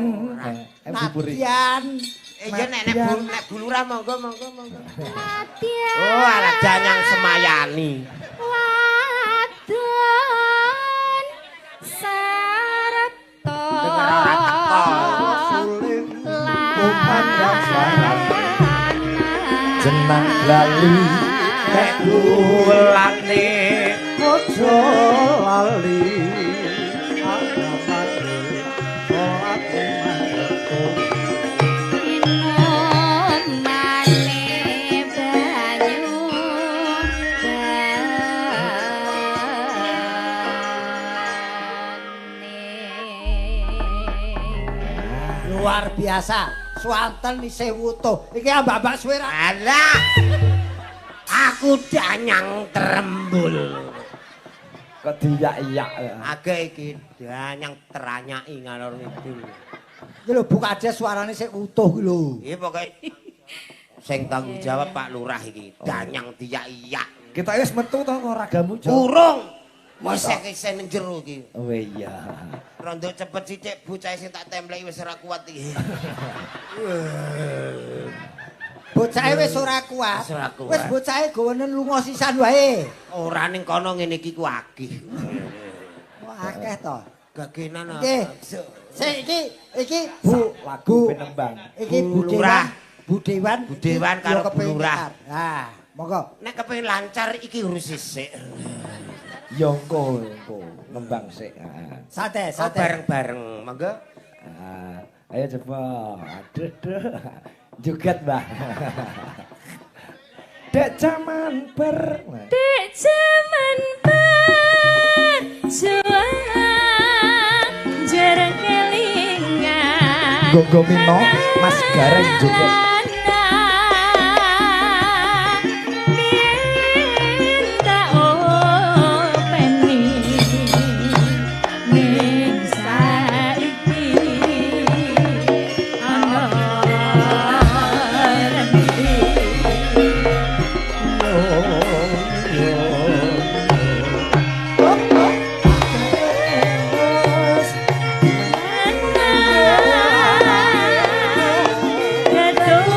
buburi. Matian. Iya nek bulurah monggo. Matian. Oh, ala danyang semayani. Wadon sarta. Dengar ora teko. Jenang lali nek bulane aja lali agamane salat mangerto Minum maneh banyu Luar biasa. Swanten isih wutuh. Iki ambak-ambak suwe ra. Alah. Aku danyang trembul. kok diyak-iyak. Agak iki danyang teranyaki ngalor ngidul. Iki lho buka aja suarane sik utuh iki lho. Iya pokoke sing tanggung jawab Pak Lurah iki danyang diyak-iyak. Kita wis metu to kok ragamu, Jo? Urung. Isih ning jero iki. Oh iya. Rondo cepet sithik bocah sing tak templeki wis ora kuat iki. Bocahe wis ora kuat. Wis bocahe gowenen lunga sisan wae. Ora ning kono ngene iki ku akeh. Wah akeh to. Gagenan Nggih. Sik iki lagu penembang. Iki Budewan karo Bu Lurah. Nah, monggo. Nek kepengin lancar iki urus sisik. Ya engko ngembang sik. Santai. Bareng-bareng, monggo. Ayo coba. Aduh. Joget, Mbah. Dek jaman Dek jaman juang jarang kelingan. Gonggo Mino Mas Gareng joget. Jatuh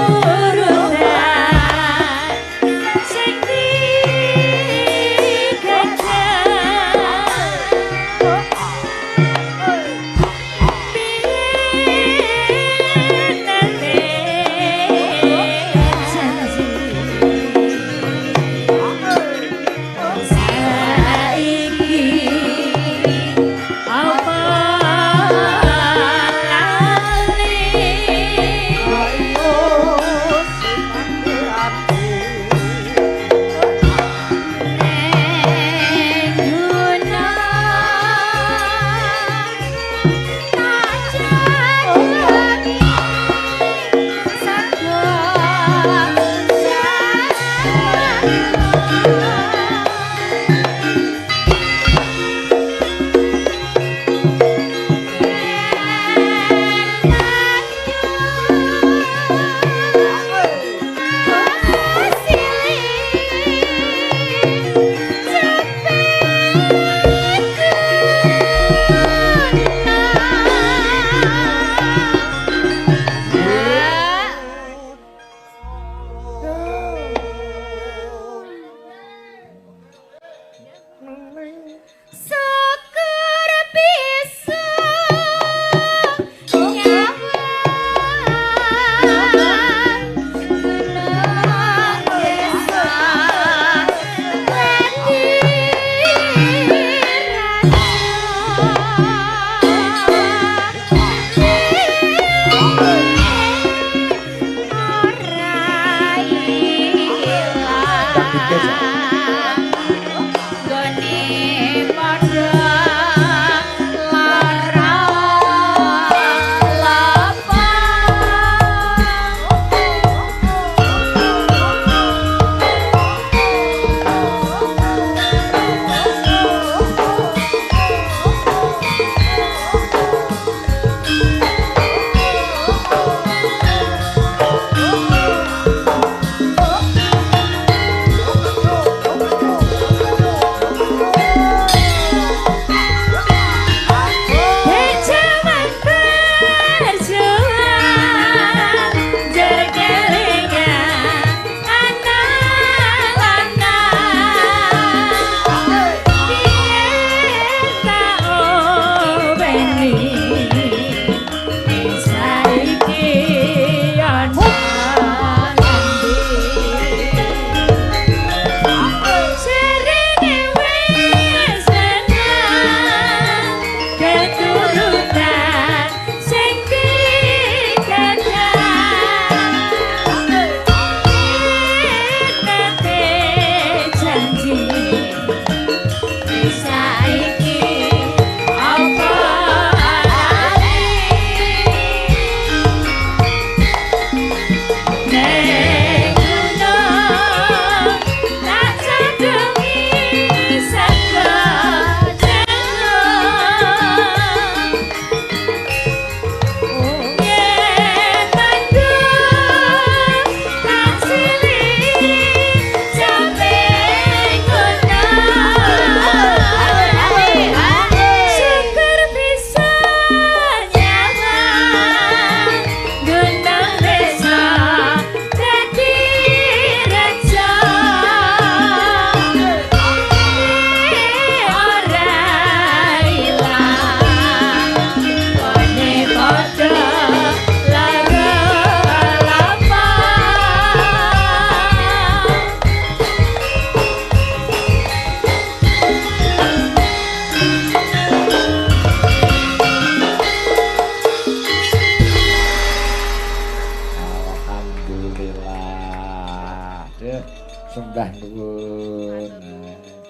Alhamdulillah. Duh, sembah nuwun.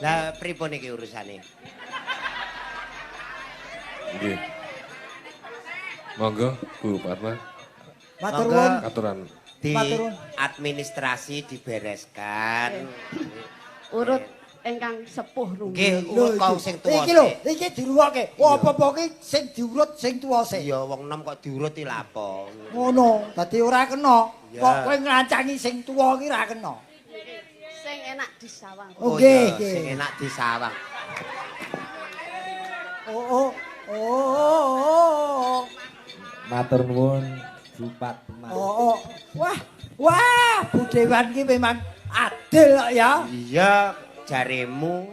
Lah pripun iki urusane? Nggih. Monggo Bu Padma, Matur Monggo. nuwun. aturan. Di Matur nuwun. administrasi dibereskan. Urut ingkang sepuh rumiyin. Nggih, urut kau sing tuwa. Iki lho, iki diruwokke. Apa-apa ki sing diurut sing tuwa sik. Iya, wong enom kok diurut iki lapo. Ngono, dadi ora kena. Ya. Kok kowe ngrancangi sing tuwa ki ora kena. Sing enak disawang. Oh, iya, nggih, nggih. sing enak disawang. Oh. Oh. Matur nuwun Bu Padma. Oh. Wah, Bu Dewan ki memang adil kok ya. Iya, jaremu.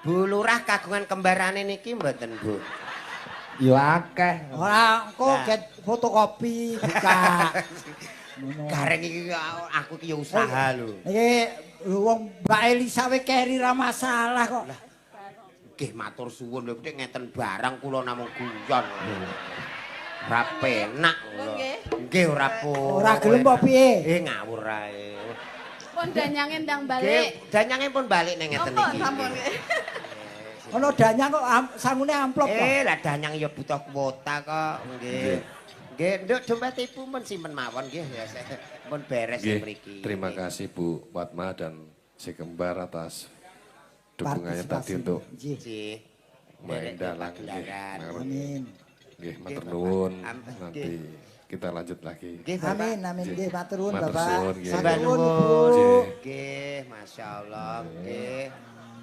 Bu Lurah kagungan kembarane niki mboten, Bu? Ya akeh. Ora engko Nah. get fotokopi buka. Gareng iki aku ki ya usaha lho. Iki wong Mbak Elisa we keri ra masalah kok. Nggih matur suwun lho nek ngeten barang kula namung guyon. Ora penak kula. Nggih ora po. Ora gelem apa piye? Ngawur ae. Pun danyange ndang Nggih, balik. danyange pun balik ning ngeten iki. Sampun. Ono danyang kok sangune amplop kok. Lah danyang ya butuh kuota kok. Nggih. Nggih, nduk dompetipun pun simpen mawon nggih ya. Pun beres Nggih, mriki. terima kasih Bu Padma dan si kembar atas dukungannya tadi Partisipasi. untuk Nggih. Sih. main dalang. Nggih. Pagelaran. Amin. Nggih, matur Nggih, nuwun. Bapak. Nanti kita lanjut lagi. Nggih, Bapak. Amin, amin nggih matur nuwun Matur Bapak. suwun, nggih. Sembah Matur nuwun nuwun. Ibu. Nggih, masyaallah. Nggih.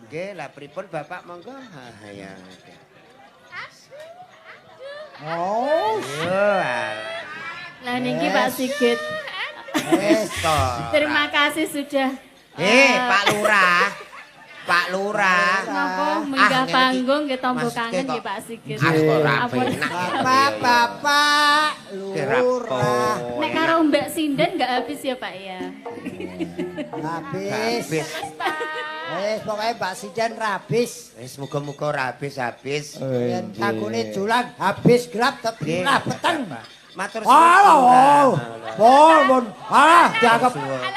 Nggih, lah pripun Bapak monggo? Ha ya. Oh, Yo. Lah niki Pak Sigit. Wis to. Terima kasih sudah Pak Lurah. Pak Lurah. Napa menggah ngene panggung iki. nggih tombo Mas, kangen kok- nggih Pak Sigit. Ah, kok ora Ampun. penak. Bapak, Lurah. Nek karo Mbak Sinden nggak habis ya Pak ya. Habis. Habis. Wis pokoke Mbak Sidan rabis. Wis muga-muga ora habis-habis. Yen kagune julang habis gelap tapi ora peteng. Matur Halo. Pun. Alah, dianggap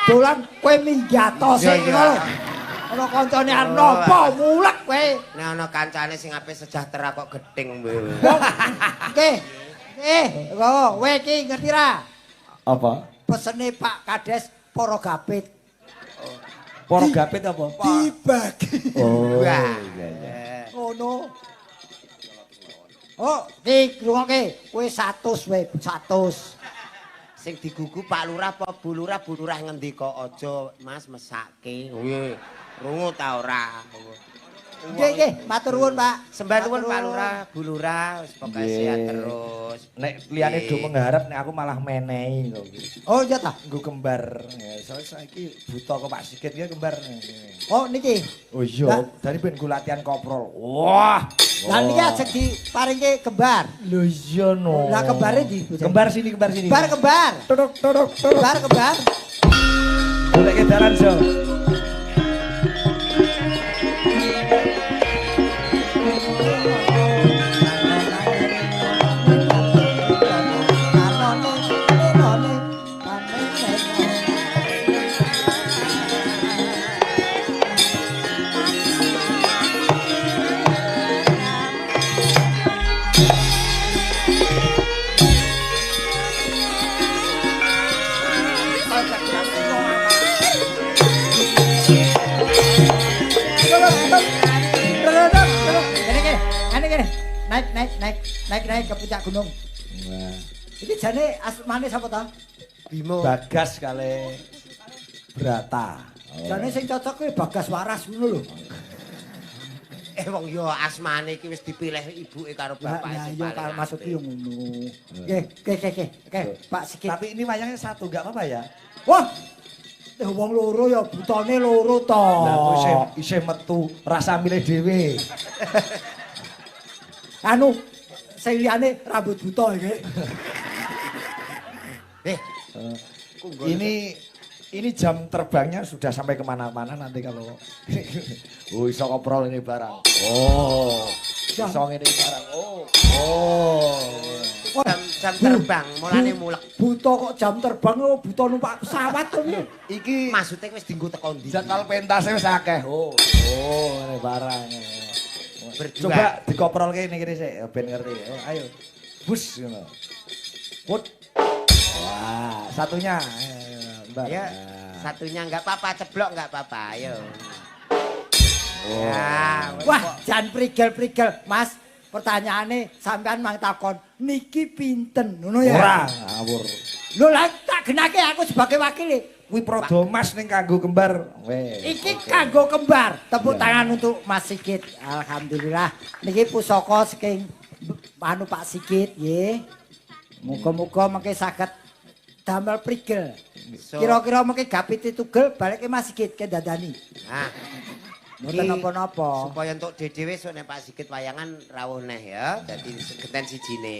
dolan kowe minggato Iya, sik iya. ngono. Ana kancane arep napa mulek kowe. Nek ana kancane sing ape sejahtera kok gething kowe. Nggih. Kowe iki ngerti ra? Apa? Pesene Pak Kades para gapit Para gapit apa? dibagi. Oh. Wah. Ngono. Oh, iki rungokke kowe 100 wae, 100. Sing digugu Pak Lurah apa Bu Lurah? Bu Lurah ngendika aja Mas mesake. Nggih. Rungu ta ora? Nggih, matur nuwun, Pak. Sembah nuwun Matur Pak nuwun. Lurah, Bu Lurah, wis pokoke Nggih. sehat terus. Nek liyane Nggih. do mengharap nek aku malah menehi kok. Oh, iya ta. Nggo kembar. Ya, soalnya saiki buta kok Pak Sigit ya kembar. Oh, niki. Oh iya, dari ben ku latihan koprol. Wah. Lah niki ajeng diparingke kembar. Lho iya no. Lah kembare di Kembar sini, kembar sini. Kembar. Tuduk. Kembar. Golek dalan so. Naik ke puncak gunung. Wah. Iki jane asmane sapa ta? Bimo. Bagas kali Brata. Jane sing cocok kuwi Bagas Waras ngono lho. Wong yo asmane iki wis dipilih ibuke karo bapake Lah sing iya paling karo maksud apik. yo ngono. Nggih, Pak Sigit. Tapi ini wayangnya satu, enggak apa-apa ya? Wah. Wong loro ya butane loro to. Lah kok isih metu rasa milih dhewe. Anu sing liyane rambut buta iki. Ini jam terbangnya sudah sampai kemana-mana nanti kalau oh iso koprol ini barang. Oh. Iso ini barang. Oh. Wah, jam terbang, mulane mulek. Buta kok jam terbang kok buta numpak pesawat to piye? Iki Maksudnya wis dienggo teko ndi? jadwal pentasnya wis akeh. Oh, ngene barang. Berdua. Coba dikoprolke niki sik ben ngerti. Oh, ayo. Bus ngono. Put. Wah, satunya. Mbak. Ya, satunya enggak apa-apa, ceblok enggak apa-apa, ayo. Oh. Ya, Wah, jan prigel-prigel, Mas. Pertanyaane sampean mang takon, niki pinten? Ngono ya. Ora ngawur. Lho lah tak genake aku sebagai wakil. Kuwi prodomas ning kanggo kembar. Weh. Iki kanggo kembar. Tepuk tangan untuk Mas Sigit. Alhamdulillah. Niki pusaka saking anu Pak Sigit nggih. Muga-muga mengke saged damel prigel. So- Kira-kira mengke gapite tugel balik ke Mas Sigit ke dadani. Nah, Mboten napa-napa. supaya untuk dhewe sok nek Pak Sigit wayangan rawuh neh ya. Dadi genten sijine.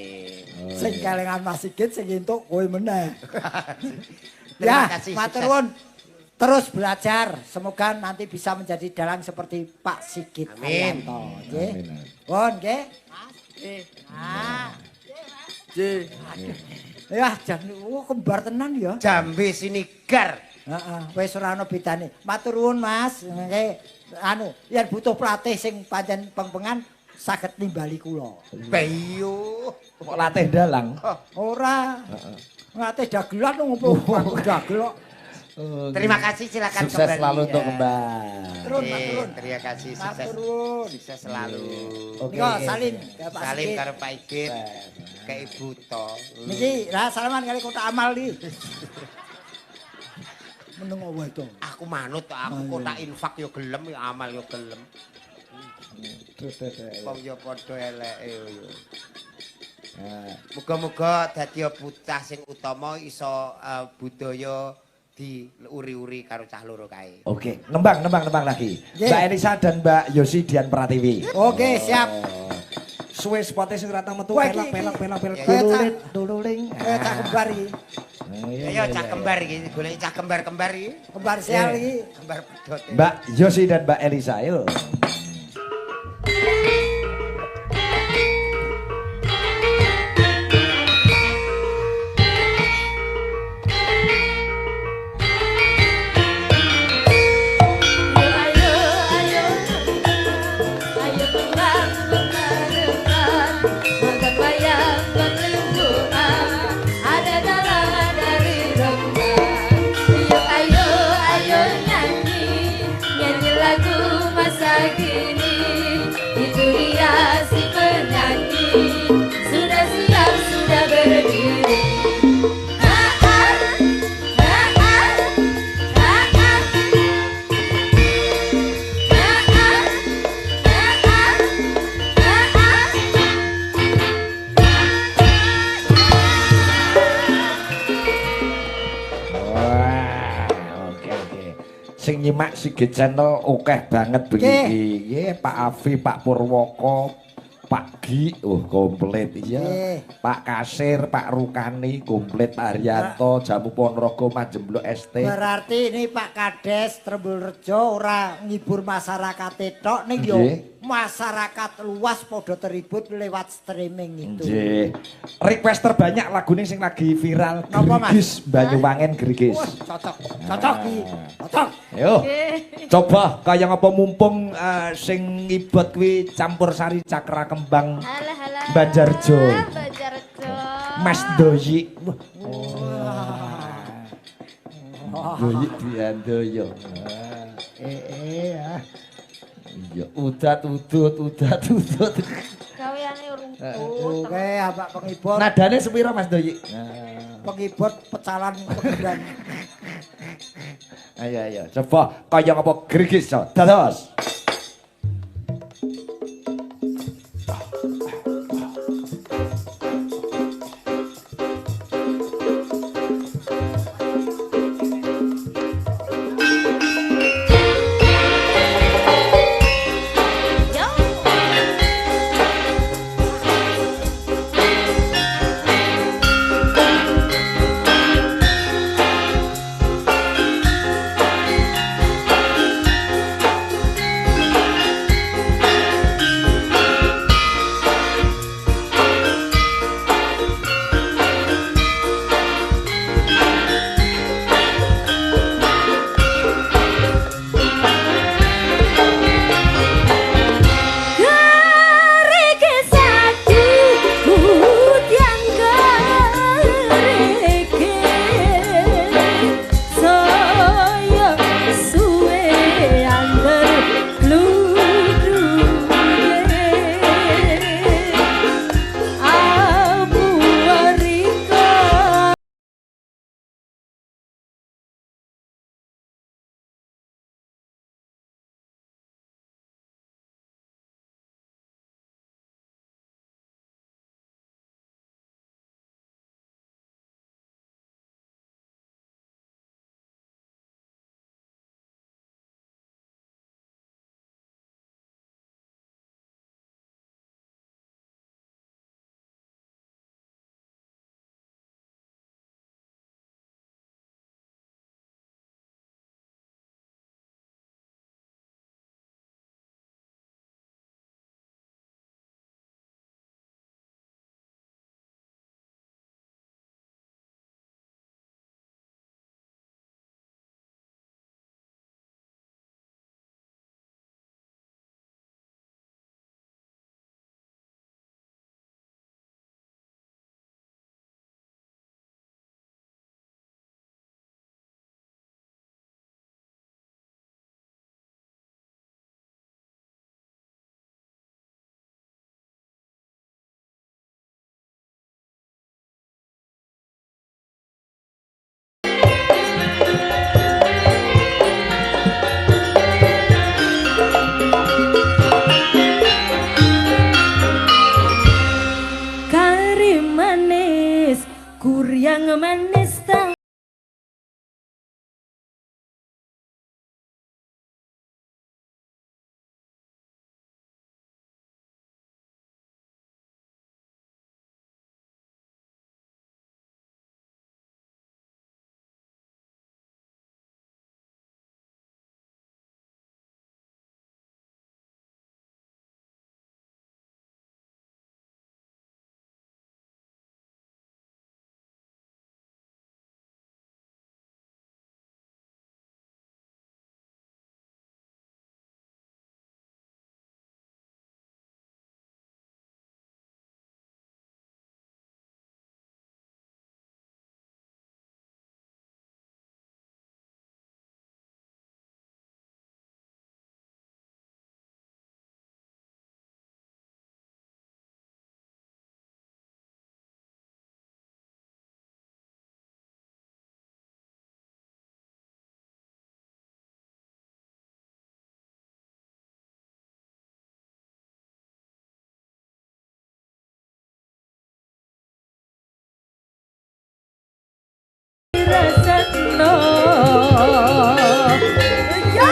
Sing kelingan Mas Sigit sing entuk kowe meneh. Terima Ya, kasih, matur sukses. nuwun. Terus belajar, semoga nanti bisa menjadi dalang seperti Pak Sigit Amin. Haryanto, nggih. Pun nggih. Ya, jan kembar tenan ya. Jambe sinigar. Heeh, wis ora ana bedane. Matur nuwun Mas, nggih. Anu, yen butuh pelatih sing pancen pengpengan saged nimbali kula. Bayu. Kok latih dalang. Ora. Ngatih dagelan ngopo aku dagel kok. Terima kasih, silakan Sukses kembali. selalu untuk ya. kembar. Turun, Eh, Pak, turun. terima kasih, sukses. Matur nuwun. Sukses selalu. Oke. Niko salin ya Pak Salim Sigit. karo Pak Igit. Ke Ibu to. Niki lah salaman kali kota amal iki. Meneng wae to. Aku manut, aku kota infak yo gelem, yo amal yo gelem. Wong yo padha eleke yo. Muga-muga dadi bocah sing utama iso budaya diuri-uri karo cah loro kae. Oke, nembang lagi. Nggih. Mbak Elisa dan Mbak Yosi Dian Pratiwi. Oke, siap. Suwe spote sing rata metu Wah, pelak iki- pelak pelak pelak iki- dululing dululing. Kaya cah kembar iki. Ayo cah kembar iki, golek cah kembar-kembar iki. Kembar sial iki. Kembar pedhot. Mbak Yosi dan Mbak Elisa, yuk. Ayo ayo ayo kembang kembar makan wayang berlingkungan ada dalam dari rembang. Ayo nyanyi nyanyi lagu masa kini itu dia si penyanyi sudah siap sudah berdiri. Wah, oke. Sing nyimak Sigit Channel akeh banget begini. Nggih, Pak Afi, Pak Purwoko, Pak Gi, komplit iya. Nggih. Pak Kasir, Pak Rukani, komplit Pak Haryanto, Jamu Ponorogo, Majemblok ST. Berarti ini Pak Kades Trembulrejo ora ngibur masyarakat tok ning yo Nggih. masyarakat luas podo teribut lewat streaming itu. Nggih. Request terbanyak lagune sing lagi viral Napa, Mas? Gerigis Banyuwangen Gerigis. Wah, cocok. Cocok iki. Cocok. Ayo. Coba kaya ngapa mumpung sing ngibot kuwi campur sari cakra kembang Halah halah. Banjarjo. Banjarjo. Mas Doyi. Doyi diandoyo. Ya. Iya, udat udut. Gaweane rumput. Oke, Pak penghibur. Nadane sepira Mas Doyi? Penghibur pecalan pegendang. Ayo. Coba kaya ngapa Gerigis so. Dados. Ayo manis tak rasakno. Ya.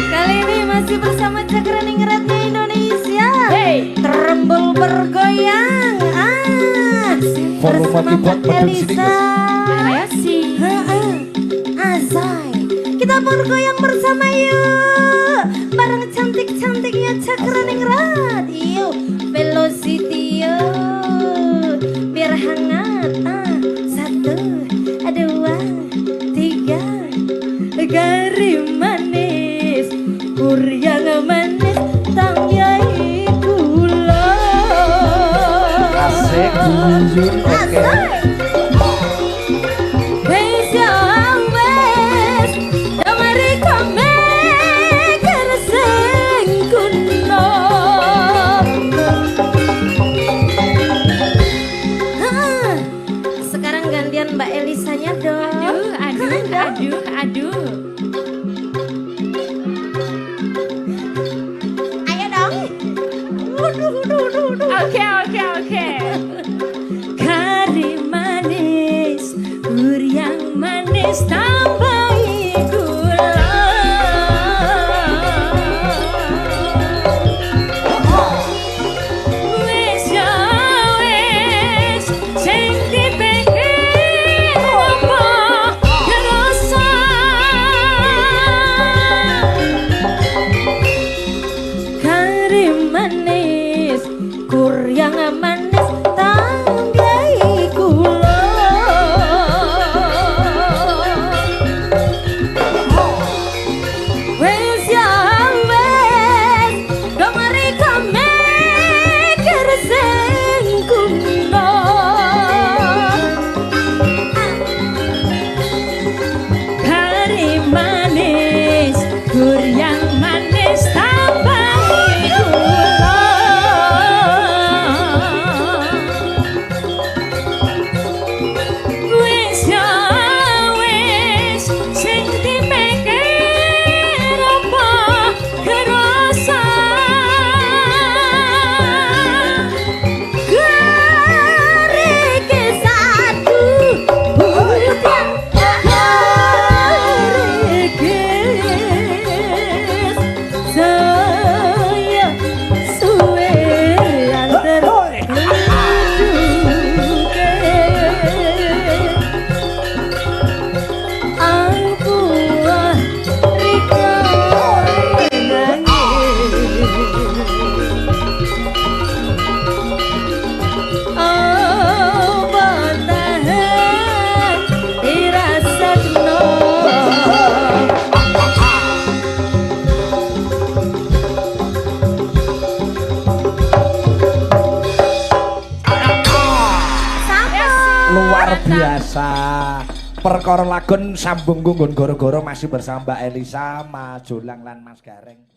Kali ini masih bersama Cakraningratnya Indonesia. Terembul bergoyang. Volume Bersama keyboard Mbak medem sini, Elisa. Kasih. Asai. Kita bergoyang bersama yuk. Bareng cantik-cantiknya Cakraningrat. Yuk, velocity yuk. Biar hangat. Satu, dua, tiga. Garing manis, kuryang manis, tang yai gula. Asik, buyut, oke. Wes yang wes, damari kame kerseng kuno. Sekarang gantian Mbak Elisanya dong. Aduh. Ayo dong. Waduh. Oke. Kari manis. luar biasa. Perkara lagun sambung nggon goro-goro masih bersama Mbak Elisa, Mas Jolang lan Mas Gareng.